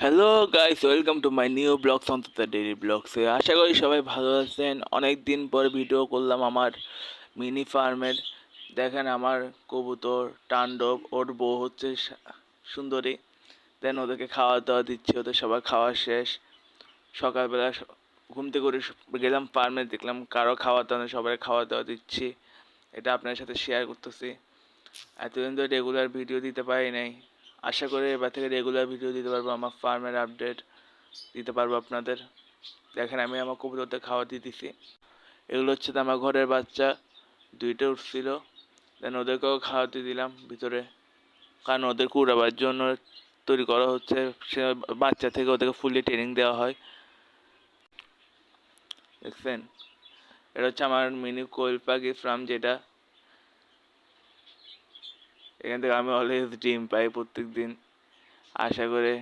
Hello guys, welcome to my new blogs on the daily ব্লগসে। আশা করি সবাই ভালো আছেন। অনেক দিন পর ভিডিও করলাম আমার মিনি ফার্মের। দেখেন আমার কবুতর তাণ্ডব, ওর বউ হচ্ছে সুন্দরী। দেন ওদেরকে খাওয়া দাওয়া দিচ্ছি, ওদের সবার খাওয়া শেষ। সকালবেলা ঘুম থেকে উঠে গেলাম ফার্মে, দেখলাম কারো খাওয়া দাওয়া নেই, সবাই খাওয়া দাওয়া দিচ্ছি। এটা আপনার সাথে শেয়ার করতেছি। এতদিন তো রেগুলার ভিডিও দিতে পারি নাই, আশা করি এবার থেকে রেগুলার ভিডিও দিতে পারবো, আমার ফার্মের আপডেট দিতে পারবো আপনাদের। দেখেন আমি আমার কবুতরদের খাওয়া দিতেছি। এগুলো হচ্ছে তো আমার ঘরের বাচ্চা, দুইটা উঠছিল। দেন ওদেরকেও খাওয়াতে দিলাম ভিতরে, কারণ ওদেরকে উড়াবার জন্য তৈরি করা হচ্ছে। সে বাচ্চা থেকে ওদেরকে ফুললি ট্রেনিং দেওয়া হয়। দেখছেন, এটা হচ্ছে আমার মিনি কোয়েল পাখি ফার্ম, যেটা এখান থেকে আমি অলওয়েজ ডিম পাই প্রত্যেক দিন। আশা করে